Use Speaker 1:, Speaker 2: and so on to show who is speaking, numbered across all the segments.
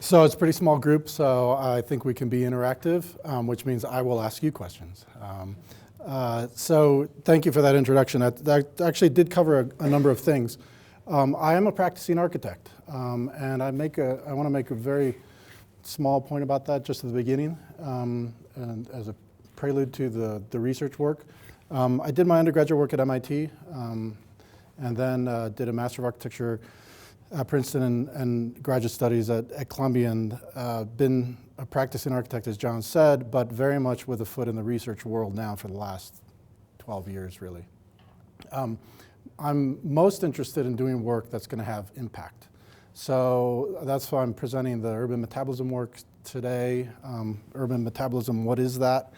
Speaker 1: So it's a pretty small group, so I think we can be interactive, which means I will ask you questions. So thank you for that introduction. That actually did cover a number of things. I am a practicing architect, and I want to make a very small point about that just at the beginning, and as a prelude to the research work. I did my undergraduate work at MIT, and then did a Master of Architecture at Princeton and graduate studies at Columbia, and been a practicing architect, as John said, but very much with a foot in the research world now for the last 12 years, really. I'm most interested in doing work that's going to have impact. So that's why I'm presenting the urban metabolism work today. Urban metabolism, what is that?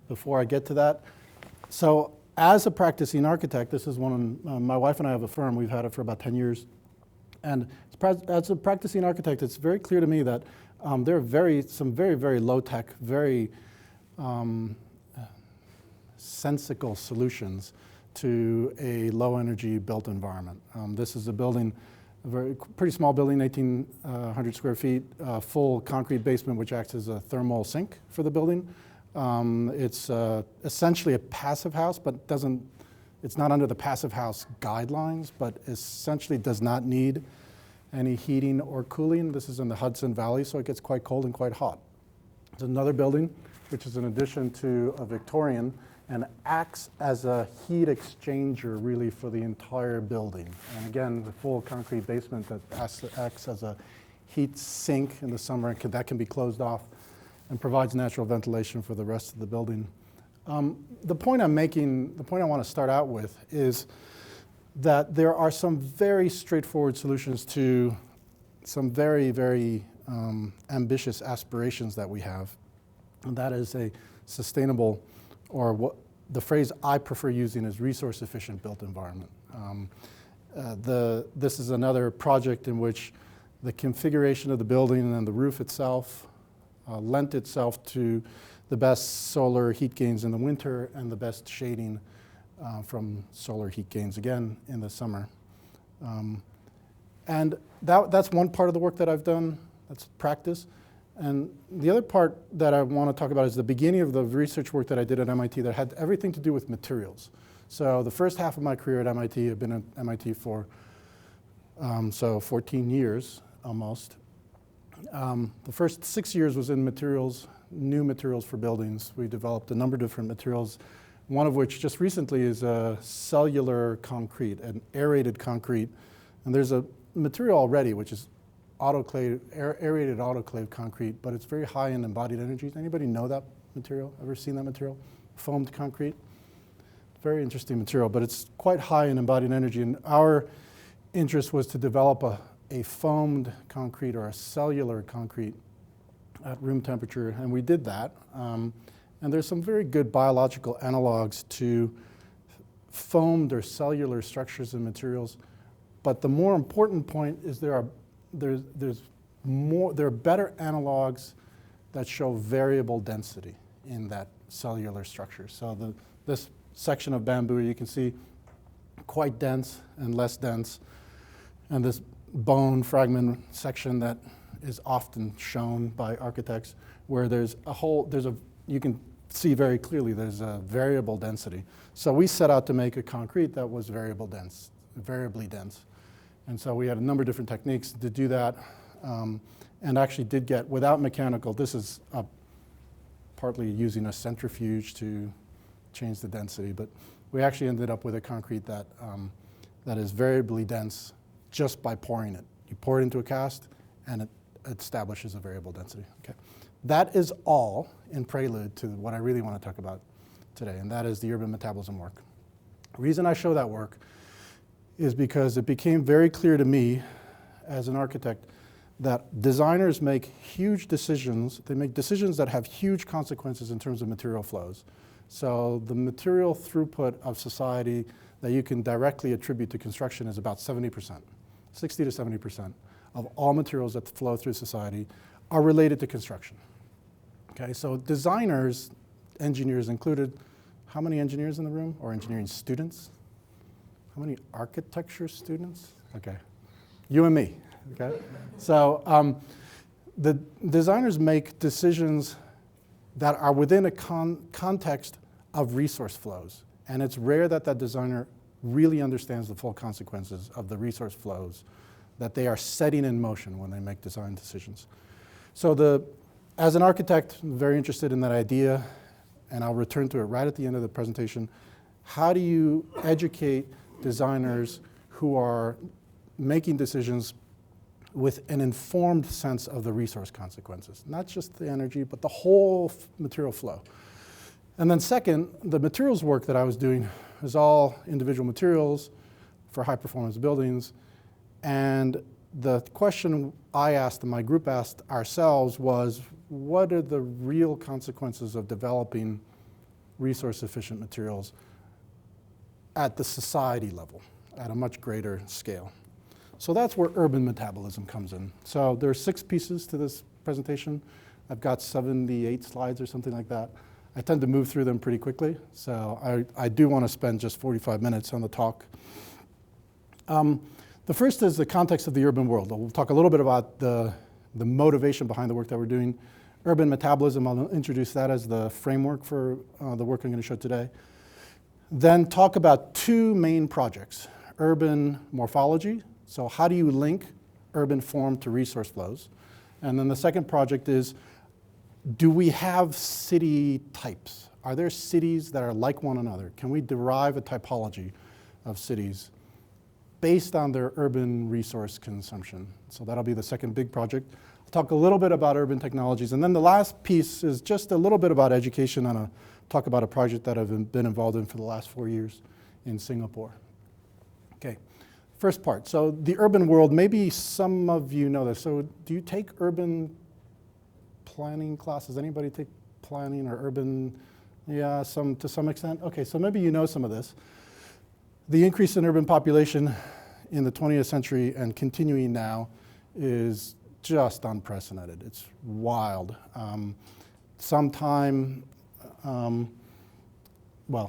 Speaker 1: Before I get to that. So as a practicing architect, this is one of, my wife and I have a firm, we've had it for about 10 years. And as a practicing architect, it's very clear to me that there are some very, very low-tech, very sensical solutions to a low-energy built environment. This is a building, pretty small building, 1,800 square feet, full concrete basement, which acts as a thermal sink for the building. It's essentially a passive house, but it's not under the passive house guidelines, but essentially does not need any heating or cooling. This is in the Hudson Valley, so it gets quite cold and quite hot. There's another building, which is an addition to a Victorian, and acts as a heat exchanger really for the entire building. And again, the full concrete basement that acts as a heat sink in the summer, that can be closed off and provides natural ventilation for the rest of the building. The point I'm making, the point I want to start out with is that there are some very straightforward solutions to some very, very ambitious aspirations that we have. And that is a sustainable, or what the phrase I prefer using is resource efficient built environment. This is another project in which the configuration of the building and the roof itself lent itself to the best solar heat gains in the winter and the best shading from solar heat gains again in the summer. And that's one part of the work that I've done, that's practice. And the other part that I want to talk about is the beginning of the research work that I did at MIT that had everything to do with materials. So the first half of my career at MIT, I've been at MIT for 14 years almost. The first 6 years was in materials, new materials for buildings. We developed a number of different materials, one of which just recently is a cellular concrete, an aerated concrete. And there's a material already, which is aerated autoclave concrete, but it's very high in embodied energies. Anybody know that material? Ever seen that material? Foamed concrete. Very interesting material, but it's quite high in embodied energy. And our interest was to develop a foamed concrete or a cellular concrete at room temperature, and we did that. And there's some very good biological analogs to foamed or cellular structures and materials. But the more important point is there are better analogs that show variable density in that cellular structure. So this section of bamboo you can see quite dense and less dense, and this bone fragment section that is often shown by architects where you can see very clearly there's a variable density. So we set out to make a concrete that was variably dense. And so we had a number of different techniques to do that, and actually did get, without mechanical, this is partly using a centrifuge to change the density, but we actually ended up with a concrete that is variably dense just by pouring it. You pour it into a cast, and it establishes a variable density. Okay. That is all in prelude to what I really want to talk about today, and that is the urban metabolism work. The reason I show that work is because it became very clear to me as an architect that designers make huge decisions. They make decisions that have huge consequences in terms of material flows. So the material throughput of society that you can directly attribute to construction is about 70%, 60 to 70% of all materials that flow through society are related to construction. Okay, so designers, engineers included, how many engineers in the room, or engineering students? How many architecture students? Okay, you and me. Okay? So the designers make decisions that are within a context of resource flows. And it's rare that that designer really understands the full consequences of the resource flows that they are setting in motion when they make design decisions. So as an architect, I'm very interested in that idea, and I'll return to it right at the end of the presentation. How do you educate designers who are making decisions with an informed sense of the resource consequences? Not just the energy, but the whole material flow. And then second, the materials work that I was doing is all individual materials for high performance buildings. And the question I asked and my group asked ourselves was, what are the real consequences of developing resource efficient materials at the society level, at a much greater scale? So that's where urban metabolism comes in. So there are 6 pieces to this presentation. I've got 78 slides or something like that. I tend to move through them pretty quickly, so I do want to spend just 45 minutes on the talk. The first is the context of the urban world. We'll talk a little bit about the motivation behind the work that we're doing. Urban metabolism, I'll introduce that as the framework for the work I'm going to show today. Then talk about 2 main projects. Urban morphology, so how do you link urban form to resource flows? And then the second project is, do we have city types? Are there cities that are like one another? Can we derive a typology of cities based on their urban resource consumption? So that'll be the second big project. I'll talk a little bit about urban technologies. And then the last piece is just a little bit about education, and I'll talk about a project that I've been involved in for the last 4 years in Singapore. Okay, first part. So the urban world, maybe some of you know this. So do you take urban planning classes? Anybody take planning or urban? Yeah, to some extent. Okay, so maybe you know some of this. The increase in urban population in the 20th century and continuing now is just unprecedented. It's wild. Well,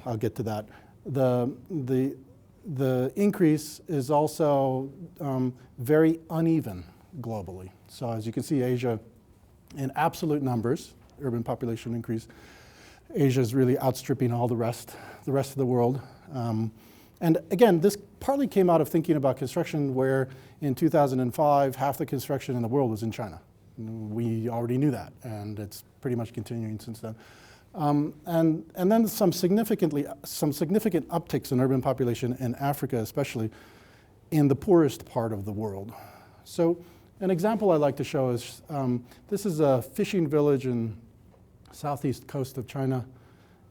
Speaker 1: I'll get to that. The increase is also very uneven globally. So as you can see, Asia, in absolute numbers, urban population increase, Asia is really outstripping all the rest of the world. And again, this partly came out of thinking about construction, where in 2005, half the construction in the world was in China. We already knew that, and it's pretty much continuing since then. And then some significant upticks in urban population in Africa, especially in the poorest part of the world. So an example I like to show is, this is a fishing village in southeast coast of China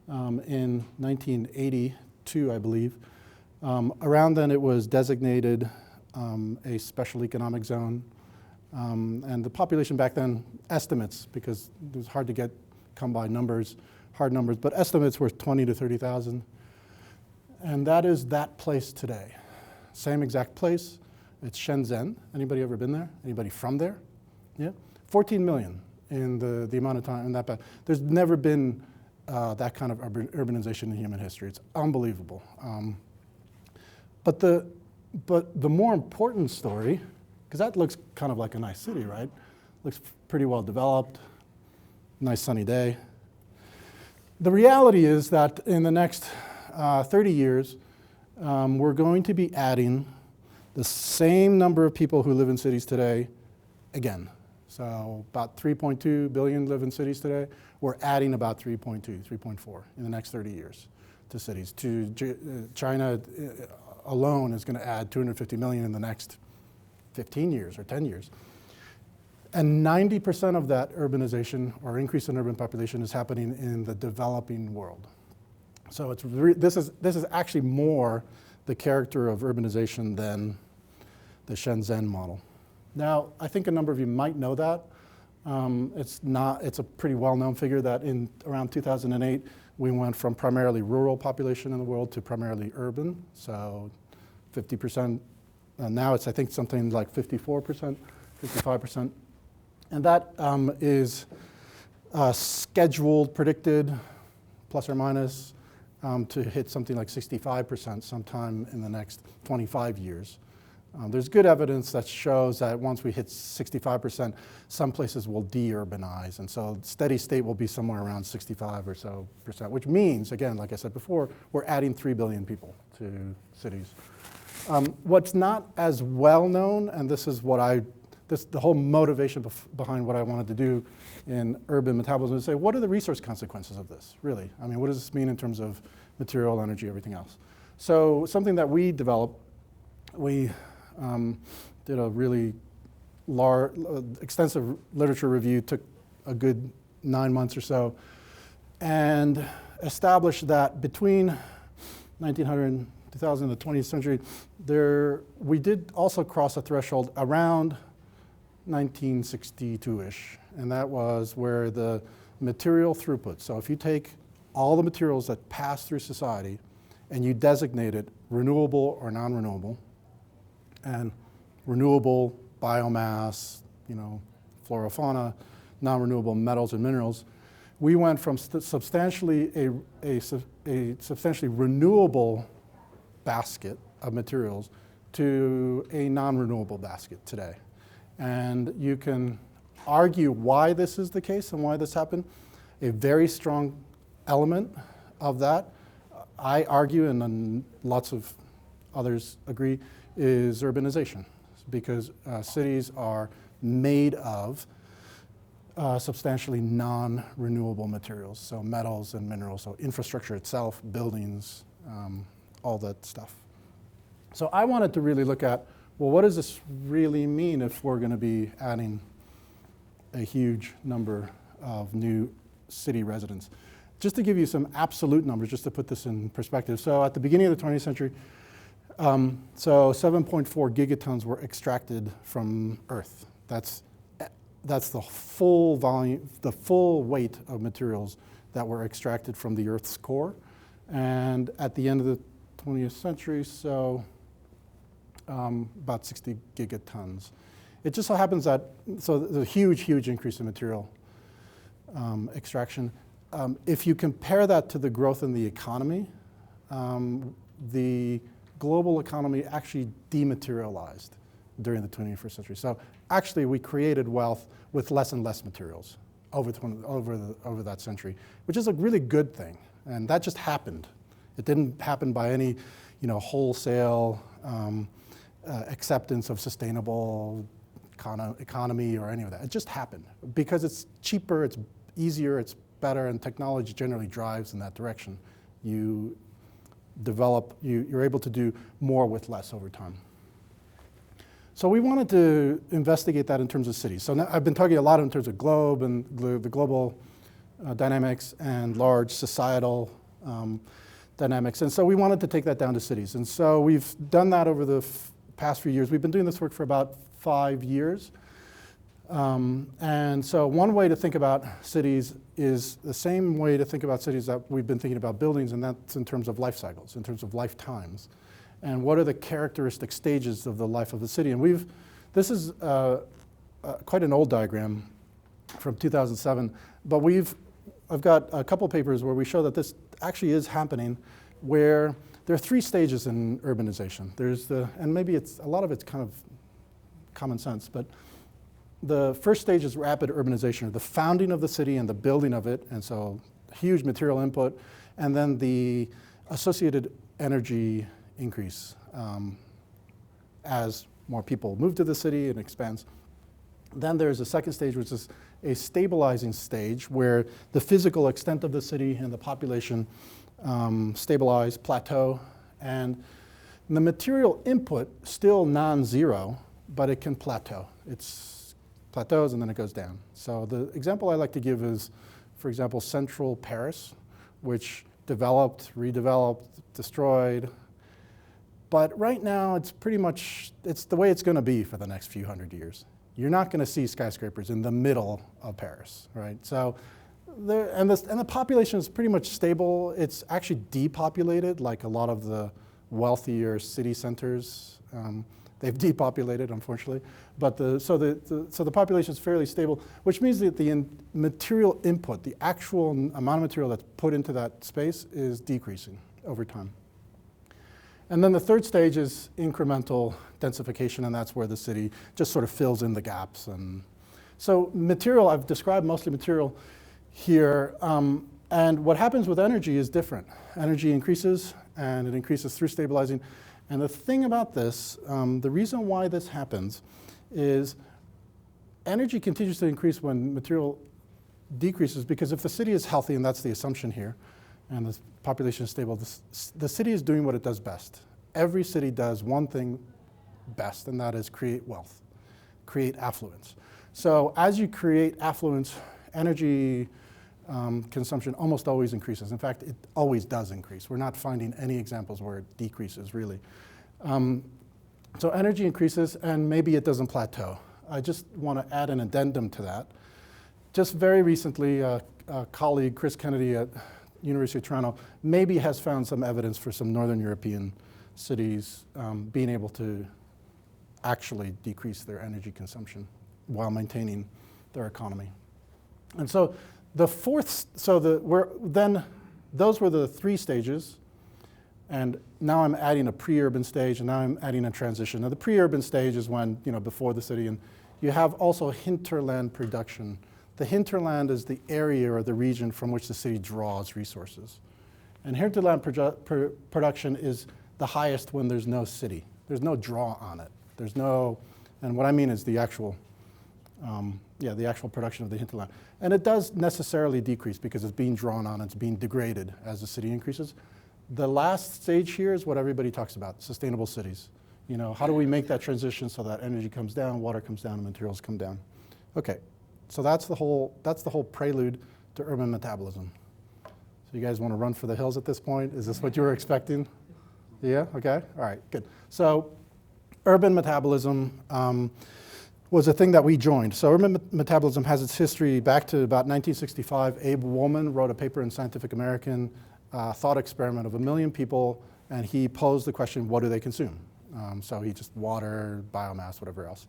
Speaker 1: in 1982, I believe. Around then it was designated a special economic zone. And the population back then, estimates, because it was hard to come by numbers, hard numbers, but estimates were 20 to 30,000. And that is that place today. Same exact place. It's Shenzhen. Anybody ever been there? Anybody from there? Yeah? 14 million in the amount of time in that. There's never been that kind of urbanization in human history. It's unbelievable. But the more important story, because that looks kind of like a nice city, right? Looks pretty well developed, nice sunny day. The reality is that in the next 30 years, we're going to be adding the same number of people who live in cities today again. So about 3.2 billion live in cities today. We're adding about 3.2, 3.4 in the next 30 years to cities. China alone is going to add 250 million in the next 15 years or 10 years. And 90% of that urbanization or increase in urban population is happening in the developing world. So this is actually more the character of urbanization than the Shenzhen model. Now, I think a number of you might know that. It's a pretty well-known figure that in around 2008, we went from primarily rural population in the world to primarily urban. So 50%, now it's I think something like 54%, 55%. And that is scheduled, predicted, plus or minus, to hit something like 65% sometime in the next 25 years. There's good evidence that shows that once we hit 65%, some places will de-urbanize, and so steady state will be somewhere around 65 or so percent, which means, again, like I said before, we're adding 3 billion people to cities. What's not as well known, and this is what the whole motivation behind what I wanted to do in urban metabolism, is say, what are the resource consequences of this, really? I mean, what does this mean in terms of material, energy, everything else? So something that we developed, we did a really extensive literature review, took a good 9 months or so, and established that between 1900 and 2000, the 20th century, we did also cross a threshold around 1962-ish, and that was where the material throughput, so if you take all the materials that pass through society and you designate it renewable or non-renewable, and renewable biomass, flora, fauna, non-renewable metals and minerals, we went from substantially a substantially renewable basket of materials to a non-renewable basket today. And you can argue why this is the case and why this happened. A very strong element of that, I argue, and then lots of others agree, is urbanization, because cities are made of substantially non-renewable materials, so metals and minerals, so infrastructure itself, buildings, all that stuff. So I wanted to really look at, well, what does this really mean if we're going to be adding a huge number of new city residents? Just to give you some absolute numbers, just to put this in perspective. So at the beginning of the 20th century, so 7.4 gigatons were extracted from Earth. That's the full volume, the full weight of materials that were extracted from the Earth's core. And at the end of the 20th century, so about 60 gigatons. It just so happens that, so there's a huge, huge increase in material extraction. If you compare that to the growth in the economy, the global economy actually dematerialized during the 21st century. So actually we created wealth with less and less materials over that century, which is a really good thing. And that just happened. It didn't happen by any wholesale acceptance of sustainable economy or any of that. It just happened because it's cheaper, it's easier, it's better, and technology generally drives in that direction. You develop, you're able to do more with less over time. So we wanted to investigate that in terms of cities. So now I've been talking a lot in terms of globe and the global dynamics and large societal dynamics. And so we wanted to take that down to cities. And so we've done that over the past few years. We've been doing this work for about 5 years. And so one way to think about cities is the same way to think about cities that we've been thinking about buildings, and that's in terms of life cycles, in terms of lifetimes. And what are the characteristic stages of the life of the city? And this is quite an old diagram from 2007, but I've got a couple papers where we show that this actually is happening, where there are 3 stages in urbanization. And maybe a lot of it's kind of common sense, but the first stage is rapid urbanization, or the founding of the city and the building of it, and so huge material input, and then the associated energy increase as more people move to the city and expands. Then there's a second stage, which is a stabilizing stage, where the physical extent of the city and the population stabilize, plateau, and the material input still non-zero, but it can plateau. It plateaus and then it goes down. So the example I like to give is, for example, central Paris, which developed, redeveloped, destroyed. But right now, it's the way it's going to be for the next few hundred years. You're not going to see skyscrapers in the middle of Paris, right? So, and the population is pretty much stable. It's actually depopulated, like a lot of the wealthier city centers. They've depopulated, unfortunately. But so the population is fairly stable, which means that the material input, the actual amount of material that's put into that space, is decreasing over time. And then the third stage is incremental densification, and that's where the city just sort of fills in the gaps. And so material, I've described mostly material here. And what happens with energy is different. Energy increases, and it increases through stabilizing. And the thing about this, the reason why this happens is energy continues to increase when material decreases, because if the city is healthy, and that's the assumption here, and the population is stable, the city is doing what it does best. Every city does one thing best, and that is create wealth, create affluence. So as you create affluence, energy consumption almost always increases. In fact, it always does increase. We're not finding any examples where it decreases, really. So energy increases, and maybe it doesn't plateau. I just want to add an addendum to that. Just very recently, a colleague, Chris Kennedy at University of Toronto, maybe has found some evidence for some Northern European cities being able to actually decrease their energy consumption while maintaining their economy. And so the fourth, those were the three stages, and now I'm adding a pre-urban stage, and now I'm adding a transition. Now the pre-urban stage is when, before the city, and you have also hinterland production. The hinterland is the area or the region from which the city draws resources. And hinterland production is the highest when there's no city. There's no draw on it. There's no, and what I mean is the actual production of the hinterland. And it does necessarily decrease because it's being drawn on, it's being degraded as the city increases. The last stage here is what everybody talks about, sustainable cities. How do we make that transition so that energy comes down, water comes down, and materials come down? Okay, so that's the whole prelude to urban metabolism. So you guys want to run for the hills at this point? Is this what you were expecting? Yeah, okay, all right, good. So urban metabolism was a thing that we joined. So urban metabolism has its history back to about 1965. Abe Woolman wrote a paper in Scientific American, thought experiment of 1 million people, and he posed the question, what do they consume? So he just water, biomass, whatever else.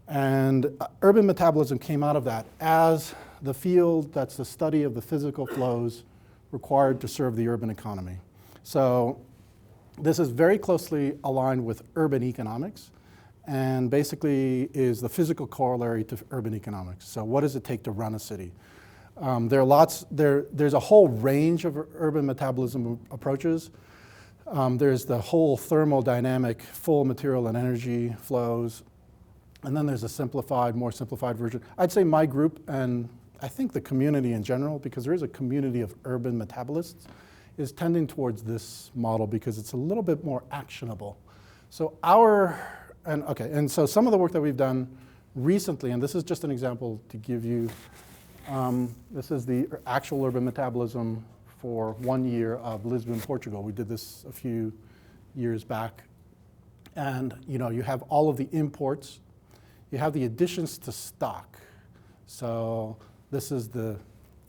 Speaker 1: And urban metabolism came out of that as the field that's the study of the physical flows required to serve the urban economy. So this is very closely aligned with urban economics, and basically is the physical corollary to urban economics. So what does it take to run a city? There's a whole range of urban metabolism approaches. There's the whole thermodynamic, full material and energy flows. And then there's a more simplified version. I'd say my group, and I think the community in general, because there is a community of urban metabolists, is tending towards this model because it's a little bit more actionable. So and so some of the work that we've done recently, and this is just an example to give you, this is the actual urban metabolism for 1 year of Lisbon, Portugal. We did this a few years back. And you have all of the imports. You have the additions to stock. So this is the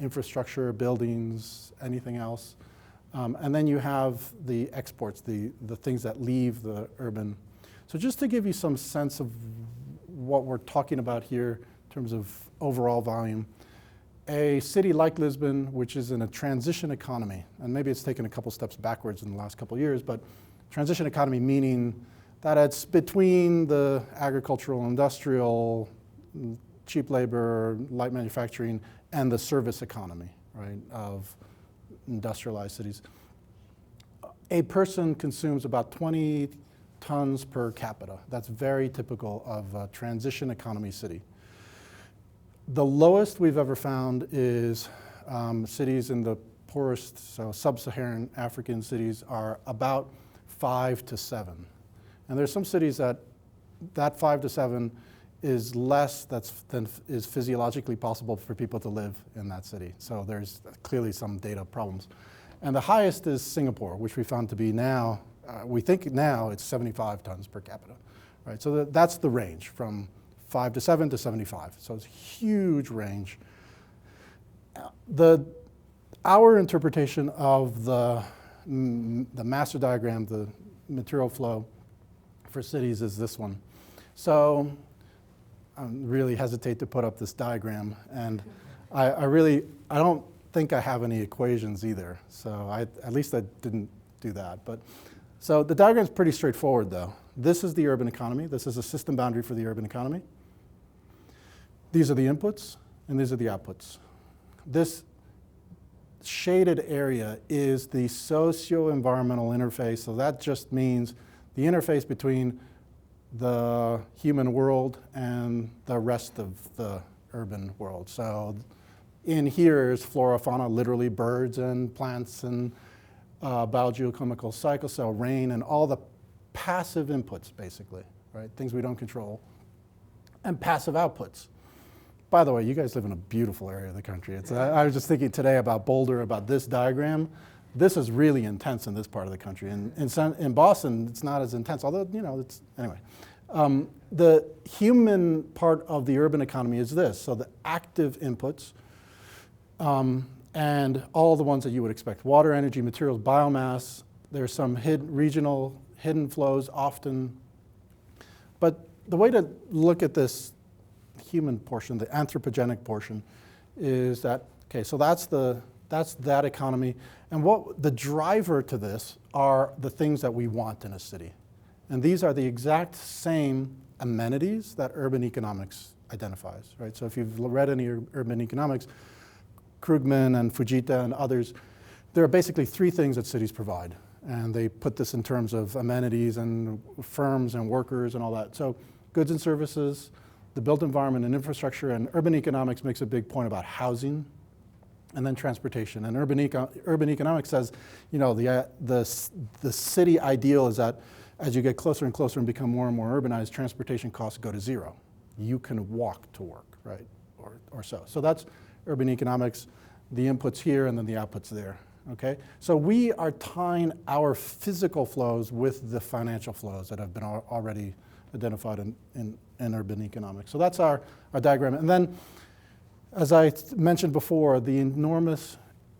Speaker 1: infrastructure, buildings, anything else. And then you have the exports, the things that leave the urban. So just to give you some sense of what we're talking about here in terms of overall volume, a city like Lisbon, which is in a transition economy, and maybe it's taken a couple steps backwards in the last couple of years, but transition economy meaning that it's between the agricultural, industrial, cheap labor, light manufacturing, and the service economy, right, of industrialized cities. A person consumes about 20 tons per capita. That's very typical of a transition economy city. The lowest we've ever found is cities in the poorest, so sub-Saharan African cities are about 5 to 7. And there's some cities that 5 to 7 is less than is physiologically possible for people to live in that city. So there's clearly some data problems. And the highest is Singapore, which we found to be now, we think now it's 75 tons per capita, right? So that's the range from 5 to 7 to 75. So it's a huge range. Our interpretation of the master diagram, the material flow for cities is this one. So I really hesitate to put up this diagram, and I don't think I have any equations either. So at least I didn't do that. But So the diagram's pretty straightforward, though. This is the urban economy. This is a system boundary for the urban economy. These are the inputs, and these are the outputs. This shaded area is the socio-environmental interface. So that just means the interface between the human world and the rest of the urban world. So in here is flora, fauna, literally birds and plants and biogeochemical cycle, so rain and all the passive inputs, basically, right? Things we don't control. And passive outputs. By the way, you guys live in a beautiful area of the country. I was just thinking today about Boulder, about this diagram. This is really intense in this part of the country. In Boston, it's not as intense, although, it's, anyway. The human part of the urban economy is this. So the active inputs, and all the ones that you would expect. Water, energy, materials, biomass. There's some regional hidden flows often. But the way to look at this human portion, the anthropogenic portion, is that, okay, so that's that economy. And what the driver to this are the things that we want in a city. And these are the exact same amenities that urban economics identifies, right? So if you've read any urban economics, Krugman and Fujita and others, there are basically three things that cities provide. And they put this in terms of amenities and firms and workers and all that. So goods and services, the built environment and infrastructure, and urban economics makes a big point about housing, and then transportation. And urban economics says, the city ideal is that as you get closer and closer and become more and more urbanized, transportation costs go to zero. You can walk to work, right, or so. So that's urban economics, the inputs here and then the outputs there, okay? So we are tying our physical flows with the financial flows that have been already identified in urban economics. So that's our diagram. And then, as I mentioned before, the enormous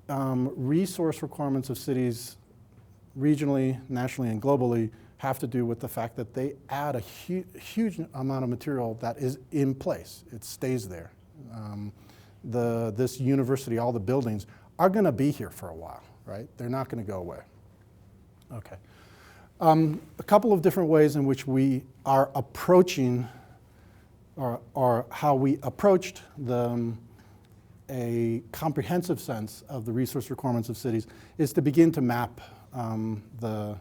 Speaker 1: resource requirements of cities regionally, nationally, and globally have to do with the fact that they add a huge amount of material that is in place. It stays there. This university, all the buildings, are going to be here for a while, right? They're not going to go away. Okay. A couple of different ways in which we are approaching, or how we approached a comprehensive sense of the resource requirements of cities is to begin to map the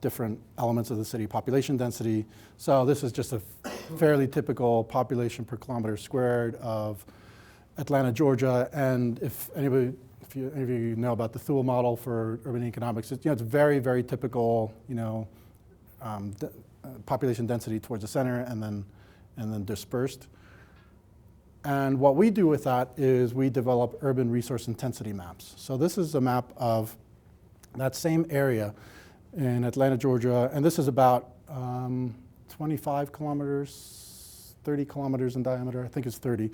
Speaker 1: different elements of the city, population density. So this is just a fairly typical population per kilometer squared of Atlanta, Georgia, and if any of you know about the Thule model for urban economics, it's very, very typical, population density towards the center and then dispersed. And what we do with that is we develop urban resource intensity maps. So this is a map of that same area in Atlanta, Georgia, and this is about 25 kilometers, 30 kilometers in diameter. I think it's 30.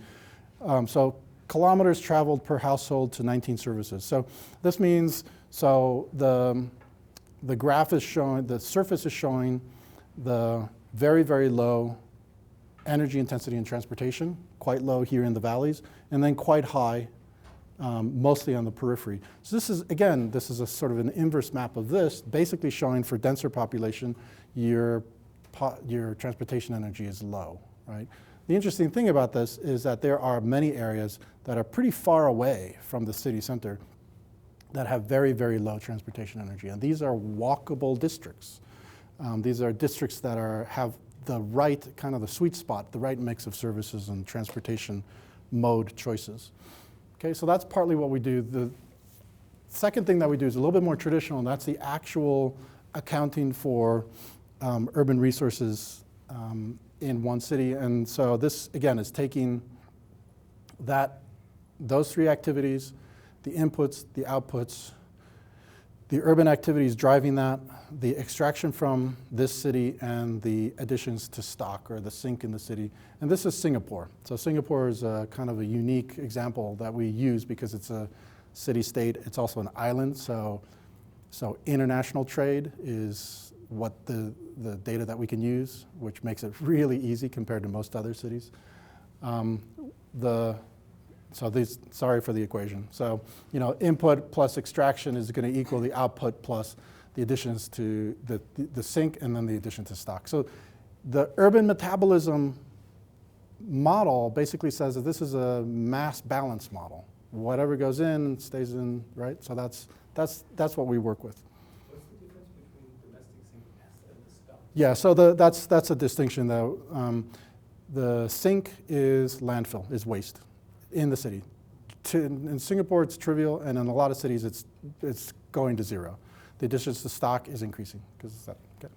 Speaker 1: So kilometers traveled per household to 19 services. So this means, the graph is showing, the surface is showing the very, very low energy intensity in transportation, quite low here in the valleys, and then quite high mostly on the periphery. So this is a sort of an inverse map of this, basically showing for denser population, your transportation energy is low, right? The interesting thing about this is that there are many areas that are pretty far away from the city center that have very, very low transportation energy. And these are walkable districts. These are districts that have the right, kind of the sweet spot, the right mix of services and transportation mode choices. Okay, so that's partly what we do. The second thing that we do is a little bit more traditional, and that's the actual accounting for urban resources in one city. And so this, again, is taking those three activities, the inputs, the outputs, the urban activities driving that, the extraction from this city, and the additions to stock or the sink in the city. And this is Singapore. So Singapore is kind of a unique example that we use because it's a city-state. It's also an island, so international trade is what the data that we can use, which makes it really easy compared to most other cities. Sorry for the equation. So, input plus extraction is going to equal the output plus the additions to the sink and then the addition to stock. So the urban metabolism model basically says that this is a mass balance model. Whatever goes in stays in, right? So that's what we work with.
Speaker 2: What's the difference between domestic sink and the stock?
Speaker 1: Yeah, so that's a distinction though. The sink is landfill, is waste in the city. In Singapore, it's trivial, and in a lot of cities, it's going to zero. The additions to stock is increasing because it's that. Okay.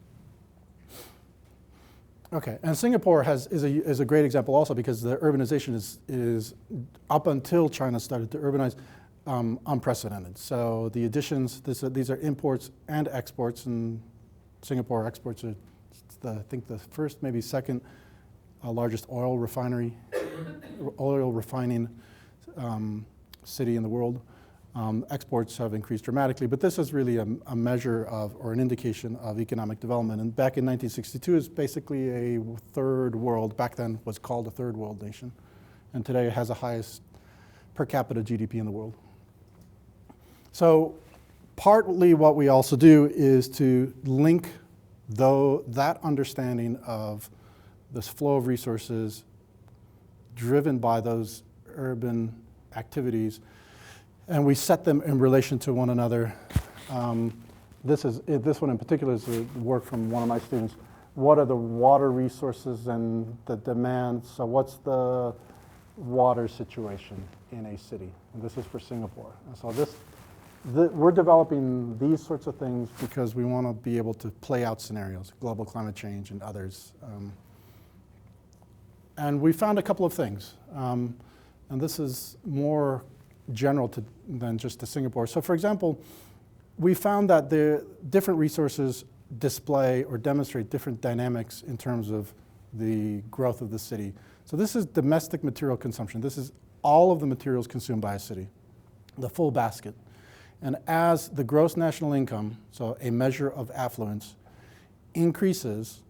Speaker 1: Okay, and Singapore is a great example also because the urbanization is up until China started to urbanize, unprecedented. So the additions, these are imports and exports, and Singapore exports are, I think, the first, maybe second largest oil refining city in the world. Exports have increased dramatically, but this is really a measure of, or an indication of economic development. And back in 1962, it's basically a third world, back then was called a third world nation. And today it has the highest per capita GDP in the world. So partly what we also do is to link that understanding of this flow of resources driven by those urban activities, and we set them in relation to one another. This one in particular is the work from one of my students. What are the water resources and the demand? So what's the water situation in a city? And this is for Singapore. And so we're developing these sorts of things because we want to be able to play out scenarios, global climate change and others. And we found a couple of things. And this is more general than just to Singapore. So for example, we found that the different resources display or demonstrate different dynamics in terms of the growth of the city. So this is domestic material consumption. This is all of the materials consumed by a city, the full basket. And as the gross national income, so a measure of affluence, increases,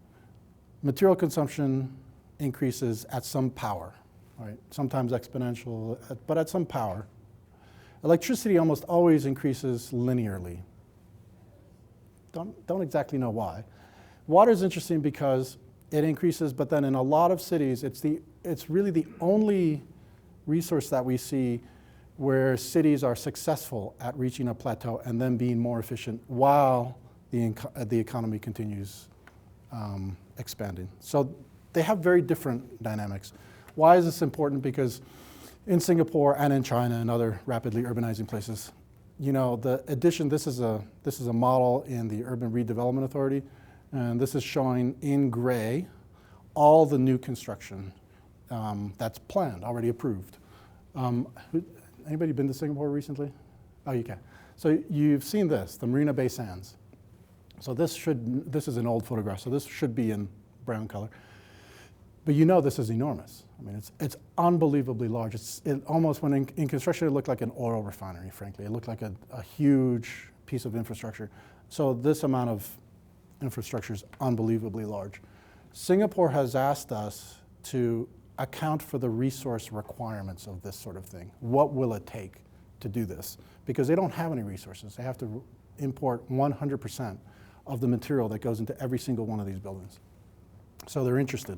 Speaker 1: material consumption increases at some power, right? Sometimes exponential, but at some power. Electricity almost always increases linearly. Don't exactly know why. Water is interesting because it increases, but then in a lot of cities, it's really the only resource that we see where cities are successful at reaching a plateau and then being more efficient while the economy continues expanding. So they have very different dynamics. Why is this important? Because in Singapore and in China and other rapidly urbanizing places, you know, the addition, this is a model in the Urban Redevelopment Authority, and this is showing in gray all the new construction that's planned, already approved. Anybody been to Singapore recently? Oh, you can. So you've seen this, the Marina Bay Sands. So this is an old photograph, so this should be in brown color. But you know this is enormous. I mean, it's unbelievably large. It almost, when in construction, it looked like an oil refinery, frankly. It looked like a huge piece of infrastructure. So this amount of infrastructure is unbelievably large. Singapore has asked us to account for the resource requirements of this sort of thing. What will it take to do this? Because they don't have any resources. They have to import 100% of the material that goes into every single one of these buildings. So they're interested.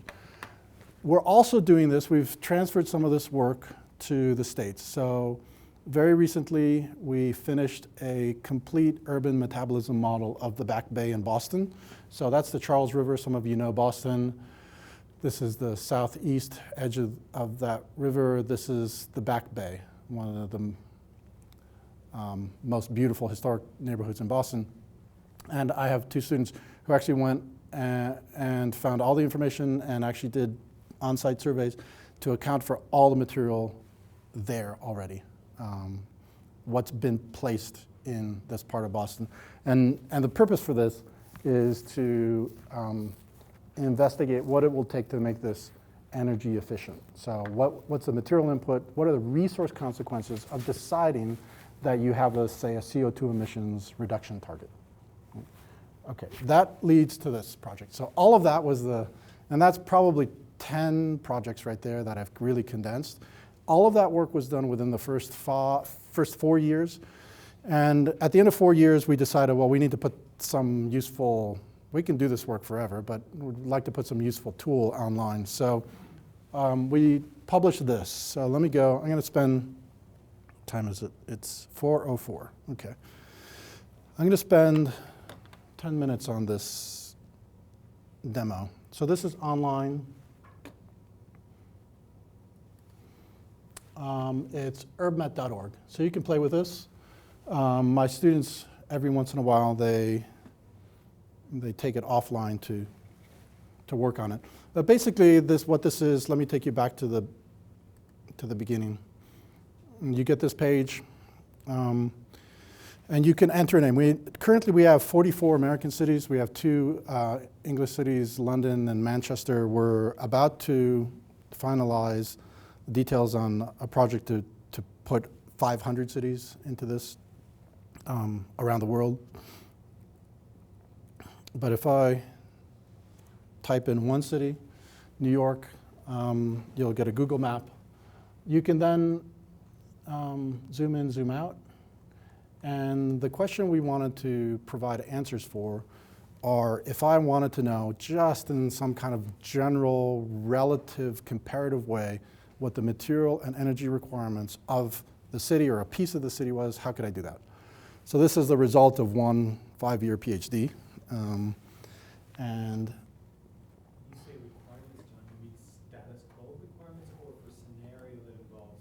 Speaker 1: We're also doing this, we've transferred some of this work to the States. So very recently, we finished a complete urban metabolism model of the Back Bay in Boston. So that's the Charles River, some of you know Boston. This is the southeast edge of that river. This is the Back Bay, one of the most beautiful historic neighborhoods in Boston. And I have two students who actually went and found all the information and actually did on-site surveys to account for all the material there already, what's been placed in this part of Boston. And the purpose for this is to investigate what it will take to make this energy efficient. So what's the material input? What are the resource consequences of deciding that you have, say, a CO2 emissions reduction target? Okay, that leads to this project. So all of that was and that's probably 10 projects right there that I've really condensed. All of that work was done within the first 4 years. And at the end of 4 years, we decided, well, we need to put some useful, we can do this work forever, but we'd like to put some useful tool online. So we published this. So let me go. I'm going to spend, what time is it? It's 4:04. Okay. I'm going to spend 10 minutes on this demo. So this is online. It's urbmet.org. So you can play with this. My students, every once in a while, they take it offline to work on it. But basically, what this is, let me take you back to the beginning. You get this page, and you can enter a name. Currently, we have 44 American cities. We have 2 English cities, London and Manchester. We're about to finalize details on a project to put 500 cities into this around the world. But if I type in one city, New York, you'll get a Google map. You can then zoom in, zoom out. And the question we wanted to provide answers for are, if I wanted to know just in some kind of general, relative, comparative way, what the material and energy requirements of the city or a piece of the city was, how could I do that? So this is the result of one 5-year PhD. And
Speaker 2: You say requirements, John, you mean status quo requirements or for a scenario that involves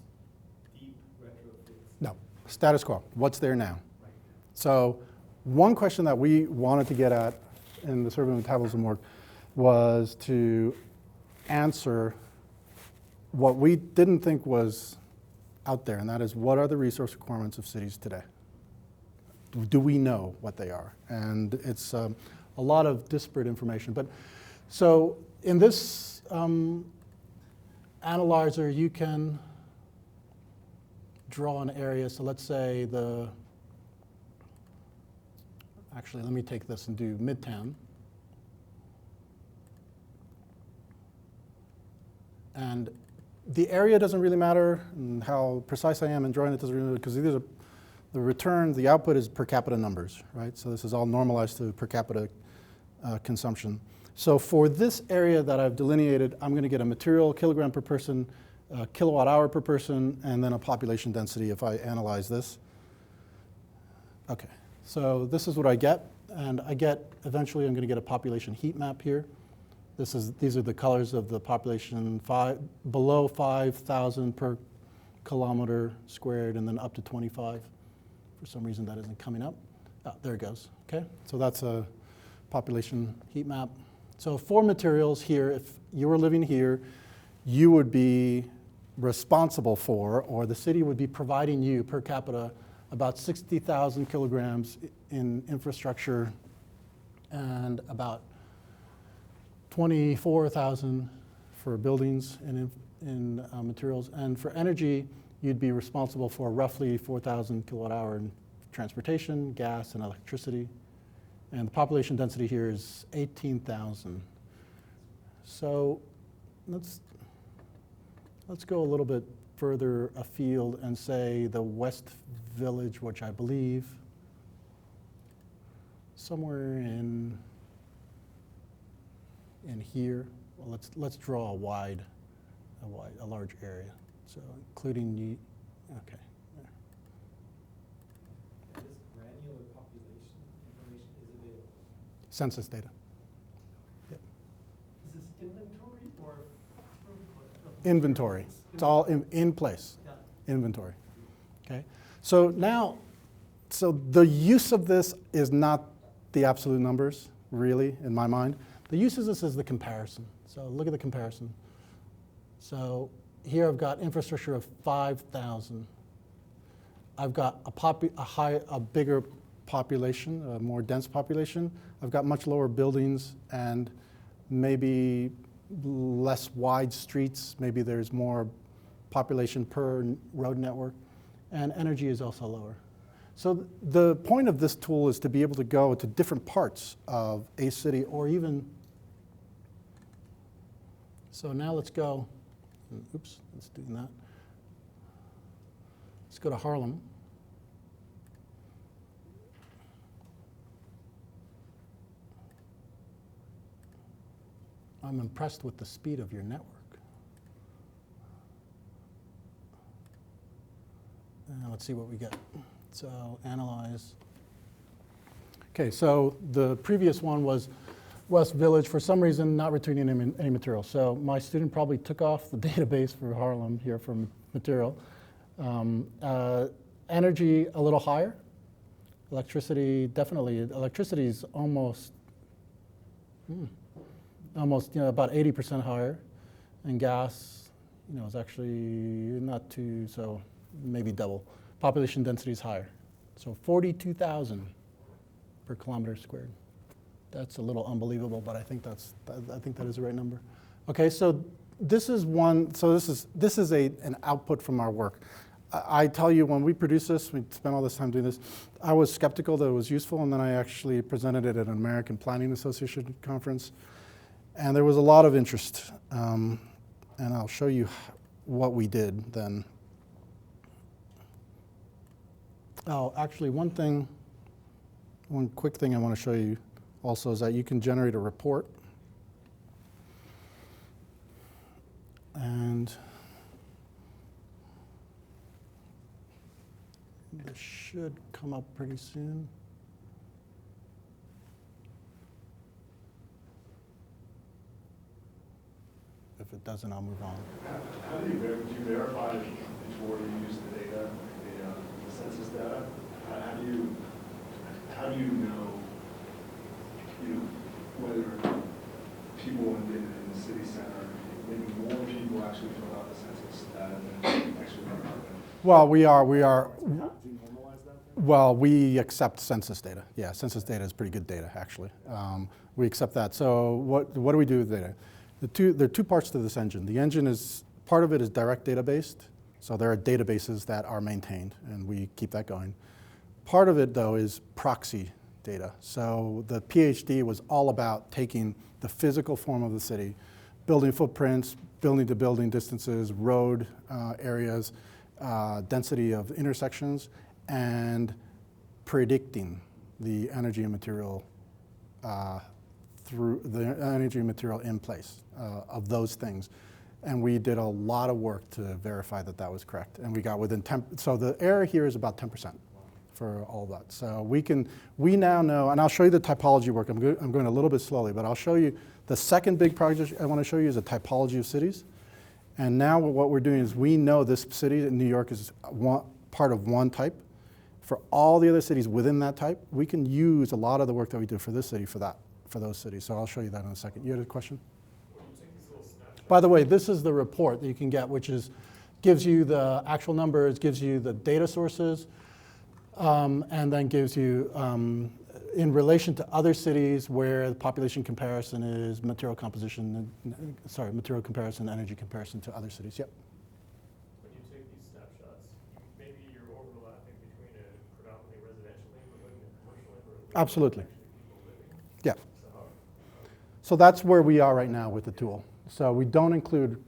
Speaker 2: deep retrofits?
Speaker 1: no, status quo, what's there now?
Speaker 2: Right.
Speaker 1: So one question that we wanted to get at in the survey of metabolism work was to answer what we didn't think was out there, and that is, what are the resource requirements of cities today? Do we know what they are? And it's a lot of disparate information. But so in this analyzer, you can draw an area. So let's say actually, let me take this and do Midtown. And the area doesn't really matter, and how precise I am in drawing it doesn't really matter, because these are the return, the output is per capita numbers, right? So this is all normalized to per capita consumption. So for this area that I've delineated, I'm going to get a material kilogram per person, kilowatt hour per person, and then a population density if I analyze this. Okay, so this is what I get, and I get, eventually I'm going to get a population heat map here. These are the colors of the population below 5,000 per kilometer squared, and then up to 25. For some reason that isn't coming up. Oh, there it goes. Okay, so that's a population heat map. So for materials here, if you were living here, you would be responsible for, or the city would be providing you per capita about 60,000 kilograms in infrastructure and about 24,000 for buildings and in materials. And for energy, you'd be responsible for roughly 4,000 kilowatt hour in transportation, gas, and electricity. And the population density here is 18,000. So let's go a little bit further afield and say the West Village, which I believe somewhere in here. Well, let's draw a large area. So including okay. There.
Speaker 2: This granular population information is available.
Speaker 1: Census data. Yep.
Speaker 2: Is this inventory or
Speaker 1: Inventory. It's all in place.
Speaker 2: Yeah.
Speaker 1: Inventory. Okay. So now, so the use of this is not the absolute numbers, really, in my mind. The use of this is the comparison. So look at the comparison. So here I've got infrastructure of 5,000. I've got a bigger population, a more dense population. I've got much lower buildings and maybe less wide streets. Maybe there's more population per road network. And energy is also lower. So the point of this tool is to be able to go to different parts of a city, or even, so now let's go, oops, let's do that. Let's go to Harlem. I'm impressed with the speed of your network. Let's see what we get. So analyze. Okay, so the previous one was West Village, for some reason not returning any material. So my student probably took off the database for Harlem here from material. Energy a little higher. Electricity, definitely. Electricity is almost about 80% higher. And gas, is actually not too, so maybe double. Population density is higher. So 42,000 per kilometer squared. That's a little unbelievable, but I think that is the right number. Okay, so this is one. So this is an output from our work. I tell you, when we produced this, we spent all this time doing this. I was skeptical that it was useful, and then I actually presented it at an American Planning Association conference, and there was a lot of interest. And I'll show you what we did then. Oh, actually, one quick thing I want to show you also is that you can generate a report. And this should come up pretty soon. If it doesn't, I'll move on.
Speaker 3: How do you verify before you use the data, the census data? How do you know, whether people in the city center, maybe more people actually fill out the census data than actually run out?
Speaker 1: Well, we are.
Speaker 3: Do you normalize that?
Speaker 1: Well, we accept census data. Yeah, census data is pretty good data, actually. We accept that. So what do we do with data? There are two parts to this engine. The engine is, part of it is direct data-based. So there are databases that are maintained, and we keep that going. Part of it, though, is proxy data. So the PhD was all about taking the physical form of the city, building footprints, building-to-building distances, road areas, density of intersections, and predicting the energy and material through the energy and material in place of those things. And we did a lot of work to verify that that was correct. And we got within 10, so the error here is about 10% for all of that. So we now know, and I'll show you the typology work. I'm going a little bit slowly, but I'll show you the second big project I want to show you is a typology of cities. And now what we're doing is we know this city in New York is part of one type. For all the other cities within that type, we can use a lot of the work that we did for this city for those cities. So I'll show you that in a second. You had a question? By the way, this is the report that you can get, which gives you the actual numbers, gives you the data sources, and then gives you, in relation to other cities where the population comparison is material comparison, energy comparison to other cities. Yep.
Speaker 2: When you take these snapshots, maybe you're overlapping between a predominantly residential neighborhood and a commercial neighborhood.
Speaker 1: Absolutely. Yeah.
Speaker 2: So,
Speaker 1: so that's where we are right now with the tool. So we don't include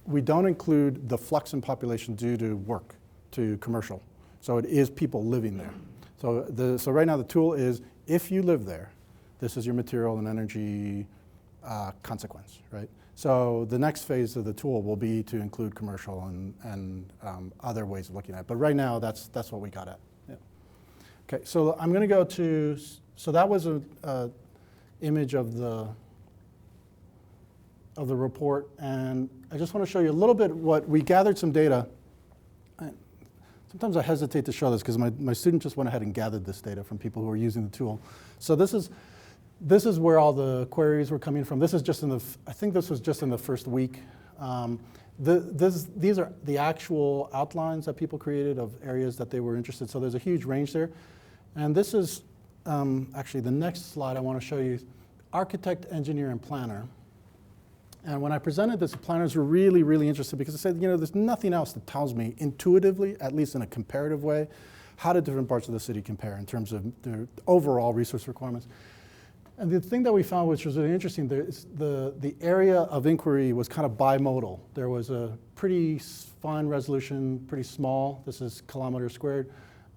Speaker 1: the flux in population due to work, to commercial. So it is people living there. So right now the tool is, if you live there, this is your material and energy consequence, right? So the next phase of the tool will be to include commercial and other ways of looking at it. But right now that's what we got at. Yeah. Okay, so I'm going to go to, so that was a image of the report, and I just want to show you a little bit what we gathered some data. Sometimes I hesitate to show this because my student just went ahead and gathered this data from people who are using the tool. So this is where all the queries were coming from. This is just I think this was just in the first week. These are the actual outlines that people created of areas that they were interested. So there's a huge range there. And this is actually the next slide I want to show you, architect, engineer, and planner. And when I presented this, the planners were really, really interested because they said, there's nothing else that tells me intuitively, at least in a comparative way, how do different parts of the city compare in terms of their overall resource requirements. And the thing that we found, which was really interesting, the area of inquiry was kind of bimodal. There was a pretty fine resolution, pretty small, this is kilometers squared,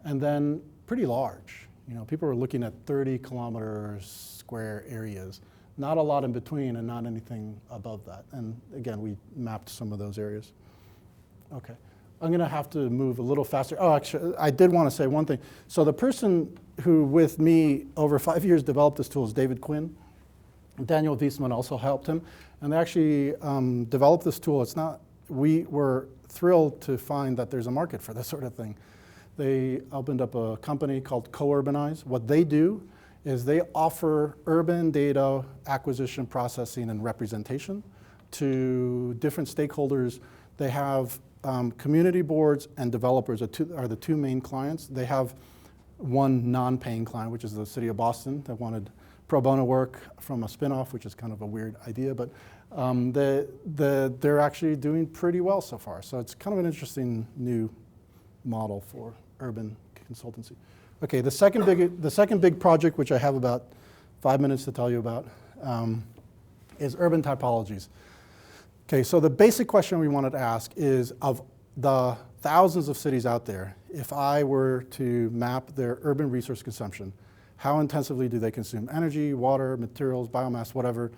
Speaker 1: and then pretty large. People were looking at 30 kilometers square areas not a lot in between and not anything above that. And again, we mapped some of those areas. Okay, I'm gonna have to move a little faster. Oh, actually, I did want to say one thing. So the person who, with me, over 5 years developed this tool is David Quinn. Daniel Wiesman also helped him. And they actually developed this tool. It's not, we were thrilled to find that there's a market for this sort of thing. They opened up a company called Co-Urbanize. What they do is they offer urban data acquisition, processing, and representation to different stakeholders. They have community boards and developers are the two main clients. They have one non-paying client, which is the city of Boston, that wanted pro bono work from a spinoff, which is kind of a weird idea, but they're actually doing pretty well so far. So it's kind of an interesting new model for urban consultancy. Okay, the second big project, which I have about 5 minutes to tell you about, is urban typologies. Okay, so the basic question we wanted to ask is, of the thousands of cities out there, if I were to map their urban resource consumption, how intensively do they consume energy, water, materials, biomass, whatever?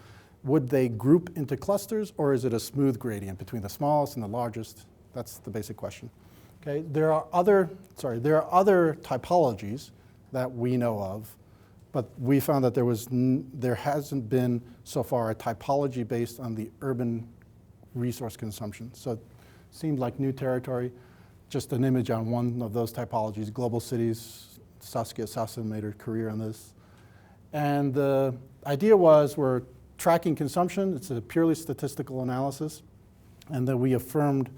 Speaker 1: Would they group into clusters, or is it a smooth gradient between the smallest and the largest? That's the basic question. Okay, there are other typologies that we know of, but we found that there hasn't been so far a typology based on the urban resource consumption. So it seemed like new territory. Just an image on one of those typologies, global cities. Saskia Sassen made her career on this. And the idea was we're tracking consumption. It's a purely statistical analysis. And then we affirmed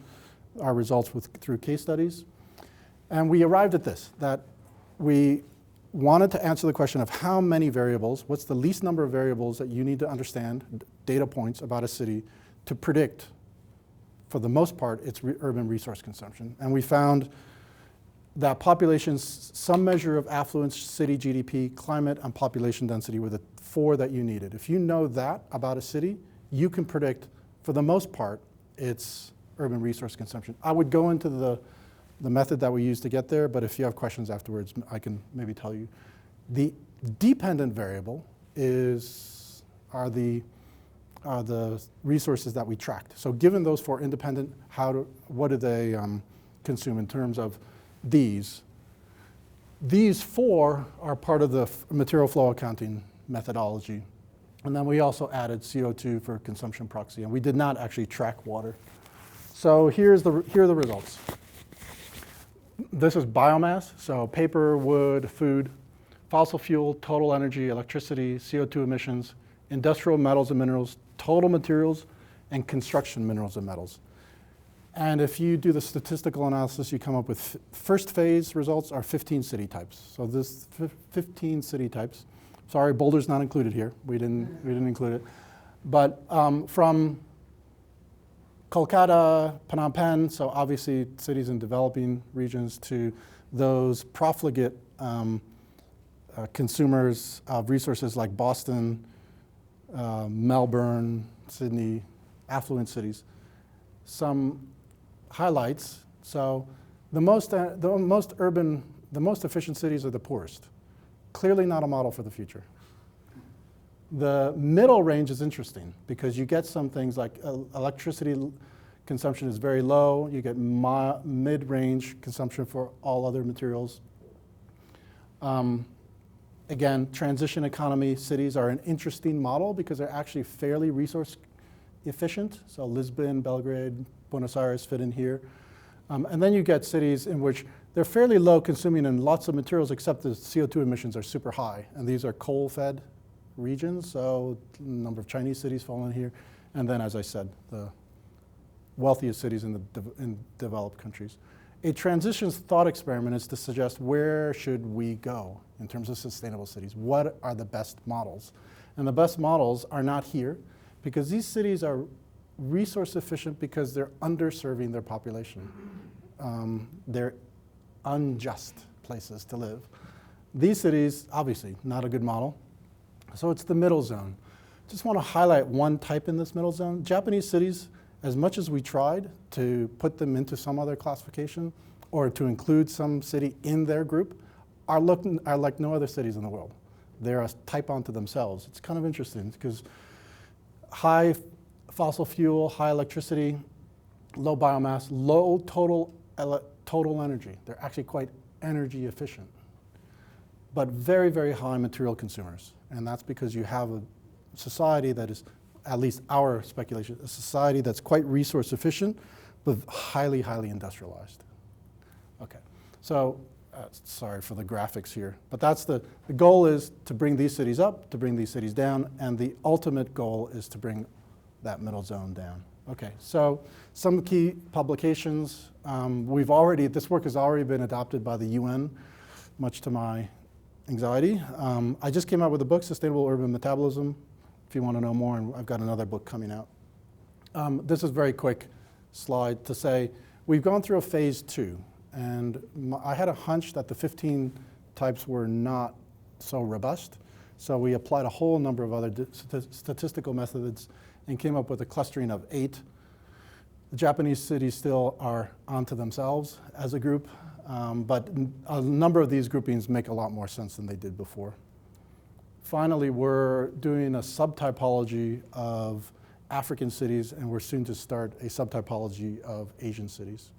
Speaker 1: our results through case studies. And we arrived at this, that we wanted to answer the question of how many variables, what's the least number of variables that you need to understand, data points about a city, to predict, for the most part, its urban resource consumption. And we found that populations, some measure of affluence, city GDP, climate, and population density were the four that you needed. If you know that about a city, you can predict, for the most part, its urban resource consumption. I would go into the method that we used to get there, but if you have questions afterwards, I can maybe tell you. The dependent variable are the resources that we tracked. So given those four independent, what do they consume in terms of these? These four are part of the material flow accounting methodology. And then we also added CO2 for consumption proxy, and we did not actually track water. So here are the results. This is biomass, so paper, wood, food, fossil fuel, total energy, electricity, CO2 emissions, industrial metals and minerals, total materials, and construction minerals and metals. And if you do the statistical analysis, you come up with first phase results are 15 city types. So this 15 city types. Sorry, Boulder's not included here. We didn't include it. But from Kolkata, Phnom Penh, so obviously cities in developing regions, to those profligate consumers of resources like Boston, Melbourne, Sydney, affluent cities. Some highlights. So the most efficient cities are the poorest. Clearly not a model for the future. The middle range is interesting because you get some things like electricity consumption is very low. You get mid-range consumption for all other materials. Again, transition economy cities are an interesting model because they're actually fairly resource efficient. So Lisbon, Belgrade, Buenos Aires fit in here. And then you get cities in which they're fairly low consuming in lots of materials, except the CO2 emissions are super high. And these are coal-fed regions, so a number of Chinese cities fall in here. And then, as I said, the wealthiest cities in developed countries. A transitions thought experiment is to suggest where should we go in terms of sustainable cities? What are the best models? And the best models are not here because these cities are resource efficient because they're underserving their population. They're unjust places to live. These cities, obviously, not a good model. So it's the middle zone. Just want to highlight one type in this middle zone. Japanese cities, as much as we tried to put them into some other classification or to include some city in their group, are like no other cities in the world. They're a type unto themselves. It's kind of interesting because high fossil fuel, high electricity, low biomass, low total energy. They're actually quite energy efficient, but very, very high material consumers. And that's because you have a society that is, at least our speculation, a society that's quite resource efficient, but highly, highly industrialized. Okay, so sorry for the graphics here, but that's the goal is to bring these cities up, to bring these cities down, and the ultimate goal is to bring that middle zone down. Okay, so some key publications. This work has already been adopted by the UN, much to my anxiety. I just came out with a book, Sustainable Urban Metabolism, if you want to know more, and I've got another book coming out. This is a very quick slide to say we've gone through a phase 2, and I had a hunch that the 15 types were not so robust, so we applied a whole number of other statistical methods and came up with a clustering of 8. The Japanese cities still are onto themselves as a group, but a number of these groupings make a lot more sense than they did before. Finally, we're doing a subtypology of African cities, and we're soon to start a subtypology of Asian cities.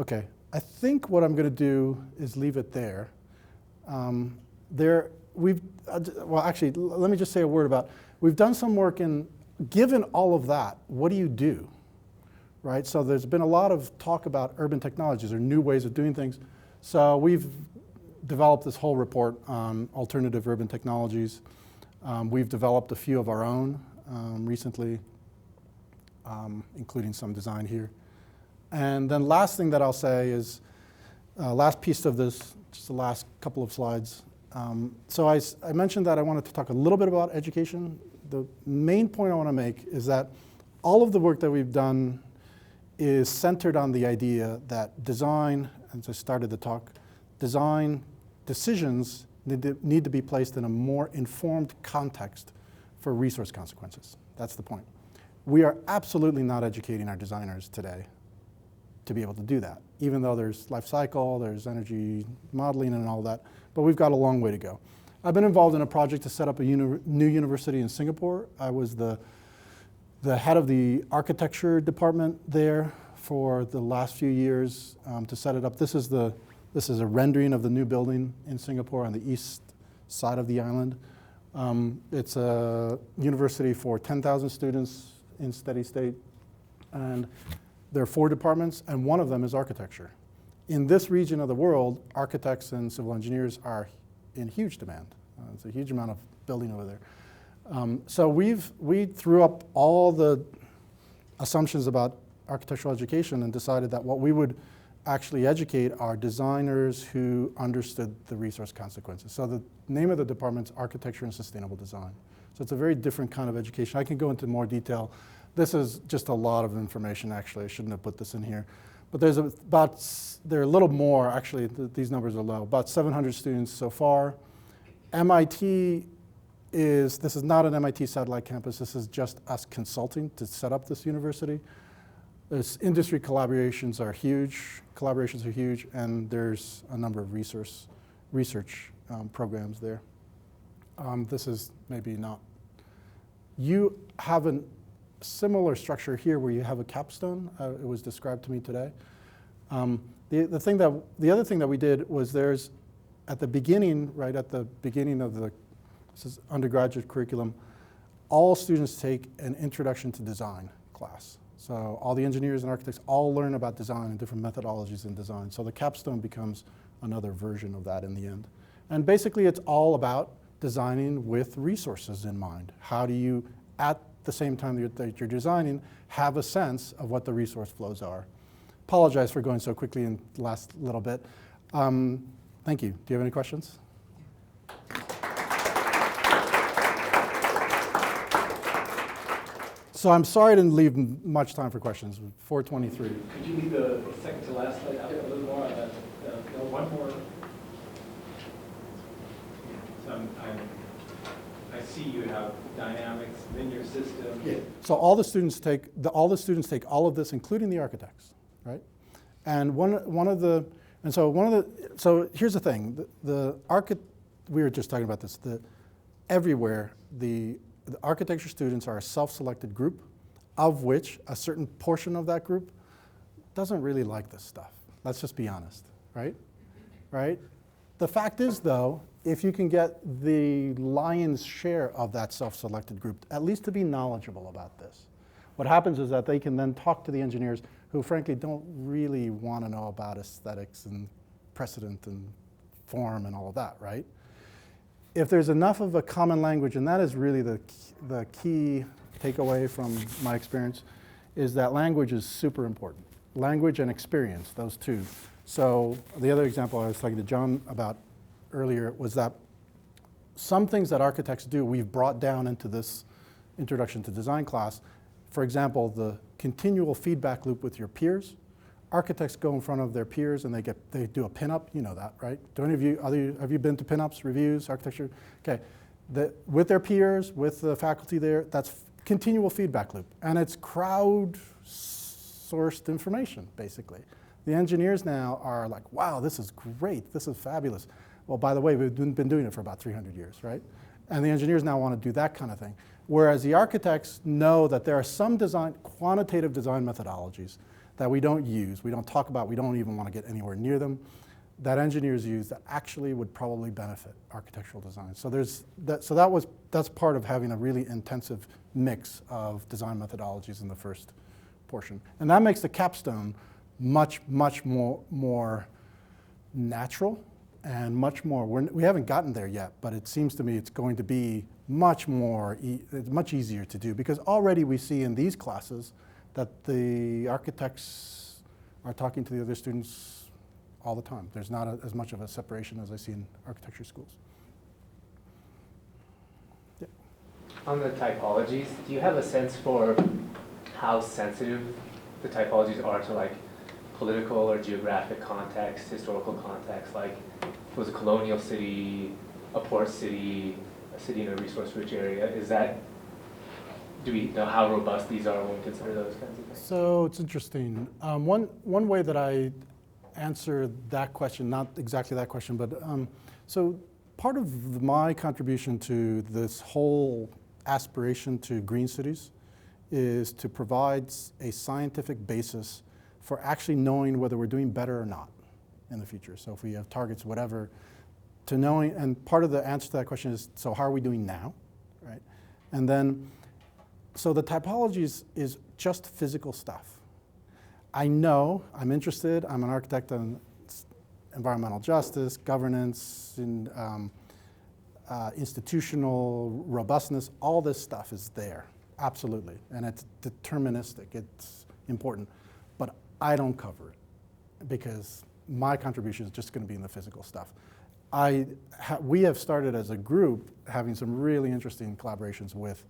Speaker 1: Okay, I think what I'm going to do is leave it there. Well, actually, let me just say a word about, we've done some work in, given all of that, what do you do? Right, so there's been a lot of talk about urban technologies or new ways of doing things. So we've developed this whole report on alternative urban technologies. We've developed a few of our own recently, including some design here. And then last thing that I'll say is, last piece of this, just the last couple of slides. So I mentioned that I wanted to talk a little bit about education. The main point I want to make is that all of the work that we've done is centered on the idea that design, as I started the talk, design decisions need to be placed in a more informed context for resource consequences. That's the point. We are absolutely not educating our designers today to be able to do that, even though there's life cycle, there's energy modeling and all that, but we've got a long way to go. I've been involved in a project to set up a new university in Singapore. I was the head of the architecture department there for the last few years to set it up. This is a rendering of the new building in Singapore on the east side of the island. It's a university for 10,000 students in steady state, and there are 4 departments, and one of them is architecture. In this region of the world, architects and civil engineers are in huge demand. It's a huge amount of building over there. So we threw up all the assumptions about architectural education and decided that what we would actually educate are designers who understood the resource consequences. So the name of the department is Architecture and Sustainable Design. So it's a very different kind of education. I can go into more detail. This is just a lot of information, actually. I shouldn't have put this in here. But there are a little more, actually, these numbers are low, about 700 students so far. MIT this is not an MIT satellite campus. This is just us consulting to set up this university. Industry collaborations are huge, and there's a number of research programs there. This is maybe not. You have a similar structure here where you have a capstone. It was described to me today. The other thing that we did was there's at the beginning, right at the beginning of this is undergraduate curriculum, all students take an introduction to design class. So all the engineers and architects all learn about design and different methodologies in design. So the capstone becomes another version of that in the end. And basically it's all about designing with resources in mind. How do you, at the same time that you're designing, have a sense of what the resource flows are? Apologize for going so quickly in the last little bit. Thank you. Do you have any questions? So I'm sorry I didn't leave much time for questions. 4:23.
Speaker 2: Could you leave the second to last slide out a little more? One more. So I see you have dynamics, linear systems.
Speaker 1: Yeah. So all the students take all of this, including the architects, right? And so here's the thing: the we were just talking about this, everywhere, the architecture students are a self-selected group, of which a certain portion of that group doesn't really like this stuff. Let's just be honest, right? Right? The fact is, though, if you can get the lion's share of that self-selected group, at least to be knowledgeable about this, what happens is that they can then talk to the engineers who, frankly, don't really want to know about aesthetics and precedent and form and all of that, right? If there's enough of a common language, and that is really the key takeaway from my experience, is that language is super important. Language and experience, those two. So the other example I was talking to John about earlier was that some things that architects do, we've brought down into this Introduction to Design class. For example, the continual feedback loop with your peers. Architects go in front of their peers and they do a pinup. You know that, right? Do any of you, have you been to pinups, reviews, architecture? Okay, with their peers, with the faculty there, that's continual feedback loop. And it's crowd-sourced information, basically. The engineers now are like, wow, this is great, this is fabulous. Well, by the way, we've been doing it for about 300 years, right? And the engineers now want to do that kind of thing. Whereas the architects know that there are some quantitative design methodologies that we don't use, we don't talk about, we don't even want to get anywhere near them, that engineers use that actually would probably benefit architectural design. So that's part of having a really intensive mix of design methodologies in the first portion. And that makes the capstone much more natural and much more, we haven't gotten there yet, but it seems to me it's going to be much easier to do, because already we see in these classes that the architects are talking to the other students all the time. There's not as much of a separation as I see in architecture schools. Yeah.
Speaker 4: On the typologies, do you have a sense for how sensitive the typologies are to like political or geographic context, historical context? Like, if it was a colonial city, a port city, a city in a resource-rich area, do we know how robust these are when we consider those kinds of things?
Speaker 1: So it's interesting. One way that I answer that question, not exactly that question, but so part of my contribution to this whole aspiration to green cities is to provide a scientific basis for actually knowing whether we're doing better or not in the future. So if we have targets, whatever, to knowing, and part of the answer to that question is, so how are we doing now, right? And then, so the typologies is just physical stuff. I know, I'm interested, I'm an architect on environmental justice, governance, in, institutional robustness, all this stuff is there, absolutely. And it's deterministic, it's important. But I don't cover it because my contribution is just going to be in the physical stuff. We have started as a group having some really interesting collaborations with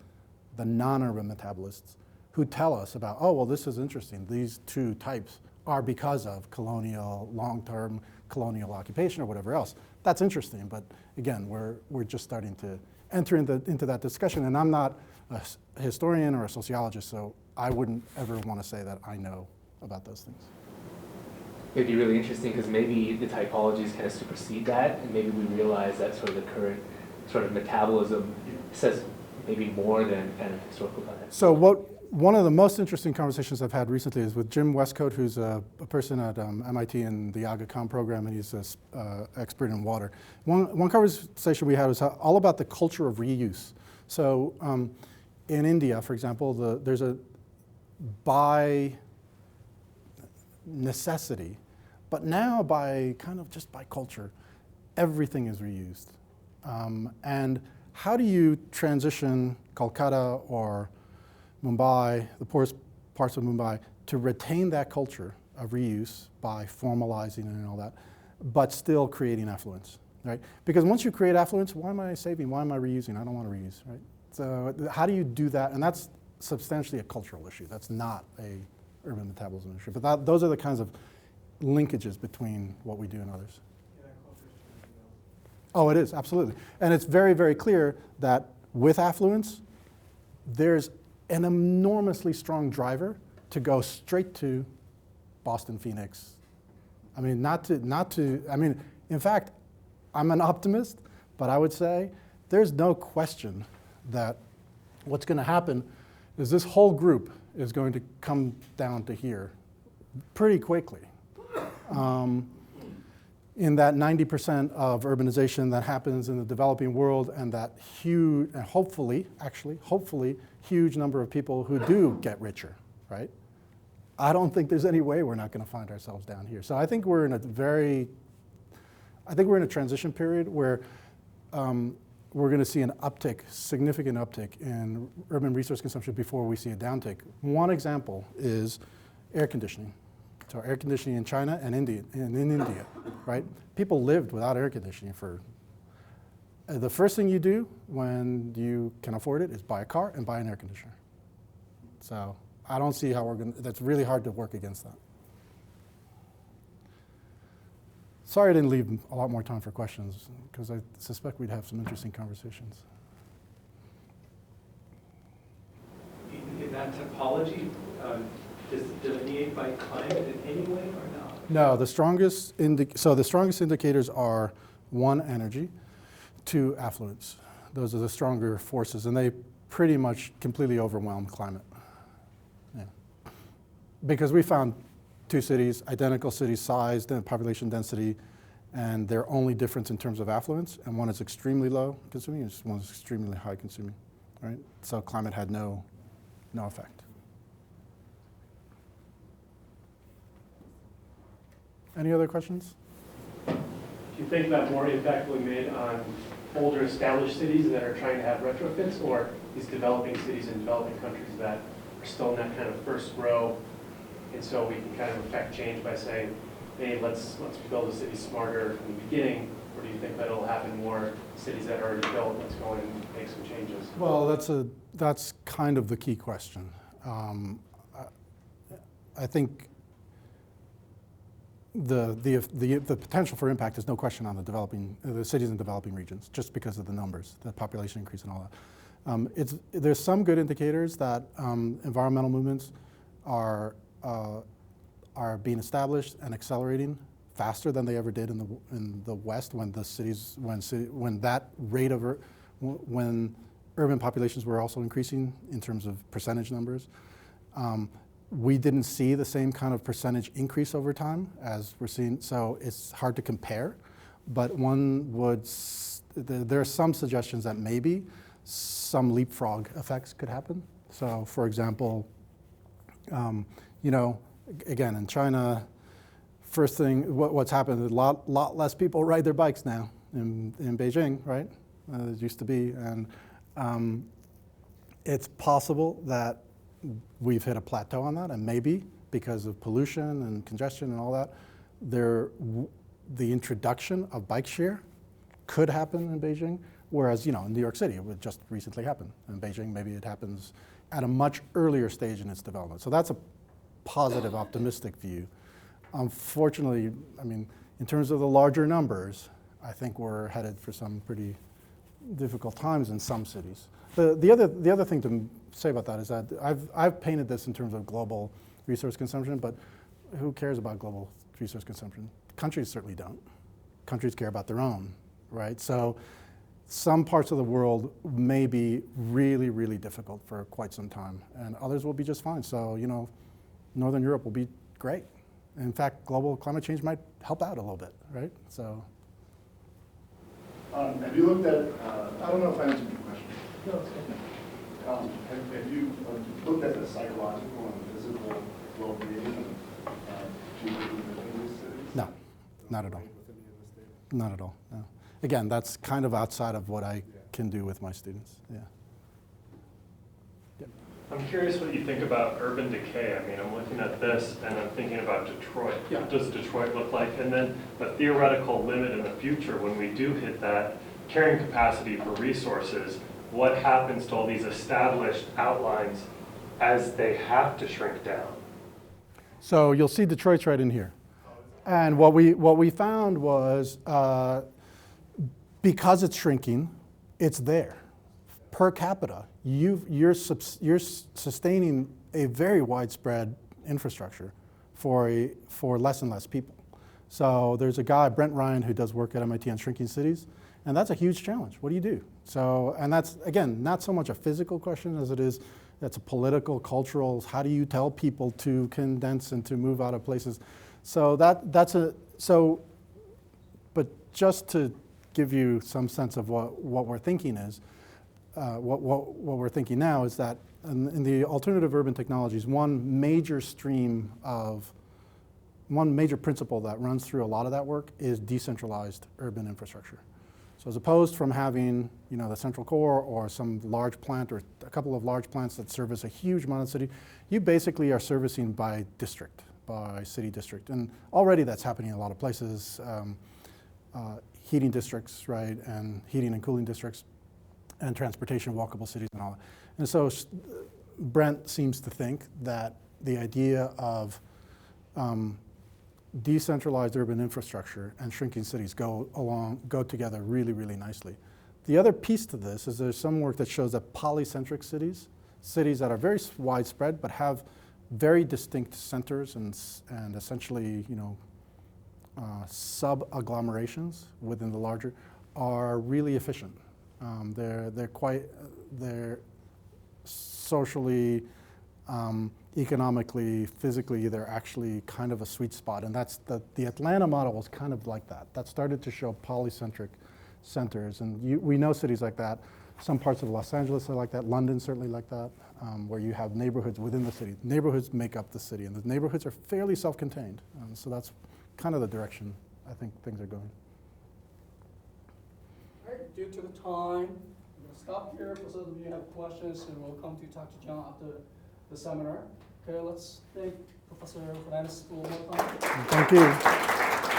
Speaker 1: the non-urban metabolists who tell us about, oh, well, this is interesting. These two types are because of colonial, long-term colonial occupation or whatever else. That's interesting, but again, we're just starting to enter into that discussion, and I'm not a historian or a sociologist, so I wouldn't ever want to say that I know about those things.
Speaker 4: It'd be really interesting because maybe the typologies kind of supersede that, and maybe we realize that sort of the current sort of metabolism says maybe more than kind of historical context.
Speaker 1: So one of the most interesting conversations I've had recently is with Jim Westcote, who's a person at MIT in the AgaCom program, and he's an expert in water. One conversation we had was all about the culture of reuse. So in India, for example, there's a by necessity, but now by kind of just by culture, everything is reused. And how do you transition Kolkata or Mumbai, the poorest parts of Mumbai, to retain that culture of reuse by formalizing it and all that, but still creating affluence, right? Because once you create affluence, why am I saving? Why am I reusing? I don't want to reuse, right? So how do you do that? And that's substantially a cultural issue. That's not a urban metabolism issue. But those are the kinds of linkages between what we do and others. Oh, it is, absolutely. And it's very, very clear that with affluence, there's an enormously strong driver to go straight to Boston, Phoenix. I mean, I mean, in fact, I'm an optimist, But I would say there's no question that what's going to happen is this whole group is going to come down to here pretty quickly. In that 90% of urbanization that happens in the developing world, and that huge, and hopefully, huge number of people who do get richer, right? I don't think there's any way we're not going to find ourselves down here. So I think we're in a transition period where we're going to see an uptick, significant uptick in urban resource consumption before we see a downtick. One example is air conditioning. So air conditioning in China and in India, right? People lived without air conditioning for, the first thing you do when you can afford it is buy a car and buy an air conditioner. So I don't see how we're going to, that's really hard to work against that. Sorry I didn't leave a lot more time for questions, because I suspect we'd have some interesting conversations.
Speaker 2: In that topology, does it delineate by climate in any way or not?
Speaker 1: No, the strongest indicators are 1, energy, 2, affluence. Those are the stronger forces, and they pretty much completely overwhelm climate. Yeah. Because we found 2 cities, identical city size, then population density, and their only difference in terms of affluence, and one is extremely low consuming, and one is extremely high consuming, right? So climate had no effect. Any other questions?
Speaker 5: Do you think that more impact will be made on older established cities that are trying to have retrofits, or these developing cities in developing countries that are still in that kind of first row, and so we can kind of affect change by saying, hey, let's build a city smarter from the beginning, or do you think that it'll happen more cities that are already built, let's go in and make some changes?
Speaker 1: Well, that's kind of the key question. I think the potential for impact is no question on the cities in developing regions, just because of the numbers, the population increase and all that. There's some good indicators that environmental movements are being established and accelerating faster than they ever did in the West, when when urban populations were also increasing in terms of percentage numbers. We didn't see the same kind of percentage increase over time as we're seeing, so it's hard to compare. But there are some suggestions that maybe some leapfrog effects could happen. So, for example, again, in China, first thing, what's happened, a lot less people ride their bikes now in Beijing, right? It used to be, and it's possible that we've hit a plateau on that, and maybe because of pollution and congestion and all that, the introduction of bike share could happen in Beijing, whereas in New York City it would just recently happen. In Beijing, maybe it happens at a much earlier stage in its development. So that's a positive, optimistic view. Unfortunately, in terms of the larger numbers, I think we're headed for some pretty difficult times in some cities. The other thing to say about that is that I've painted this in terms of global resource consumption, but who cares about global resource consumption? Countries certainly don't. Countries care about their own, right? So some parts of the world may be really, really difficult for quite some time, and others will be just fine. So, Northern Europe will be great. In fact, global climate change might help out a little bit, right? So.
Speaker 3: Have you looked at, I don't know if I answered your question.
Speaker 5: No, it's good.
Speaker 3: Have you looked at the psychological and physical well-being of people who live in these cities?
Speaker 1: No, not at all. Not at all, no. Again, that's kind of outside of what I can do with my students, yeah.
Speaker 5: I'm curious what you think about urban decay. I'm looking at this and I'm thinking about Detroit. Yeah. What does Detroit look like? And then a theoretical limit in the future when we do hit that carrying capacity for resources, what happens to all these established outlines as they have to shrink down?
Speaker 1: So you'll see Detroit's right in here. And what we found was because it's shrinking, it's there. Per capita, you're sustaining a very widespread infrastructure for less and less people. So there's a guy, Brent Ryan, who does work at MIT on shrinking cities, And that's a huge challenge. What do you do? So, and that's, again, not so much a physical question as it is, that's a political, cultural, how do you tell people to condense and to move out of places? So but just to give you some sense of what we're thinking is, what we're thinking now is that in the alternative urban technologies, one major principle that runs through a lot of that work is decentralized urban infrastructure. So as opposed from having, the central core or some large plant or a couple of large plants that service a huge amount of the city, you basically are servicing by district, by city district. And already that's happening in a lot of places, heating districts, right, and heating and cooling districts, and transportation, walkable cities and all that. And so Brent seems to think that the idea of decentralized urban infrastructure and shrinking cities go together really, really nicely. The other piece to this is there's some work that shows that polycentric cities that are very widespread but have very distinct centers and essentially, sub-agglomerations within the larger, are really efficient. They're socially, economically, physically, they're actually kind of a sweet spot. And that's the Atlanta model was kind of like that. That started to show polycentric centers. And we know cities like that. Some parts of Los Angeles are like that. London's certainly like that, where you have neighborhoods within the city. Neighborhoods make up the city, and the neighborhoods are fairly self-contained. So that's kind of the direction I think things are going.
Speaker 6: All right, due to the time, I'm going to stop here. For those of you who have questions, and we'll come to talk to John after the seminar. Okay, let's thank Professor Fernandez one more time.
Speaker 1: Thank you.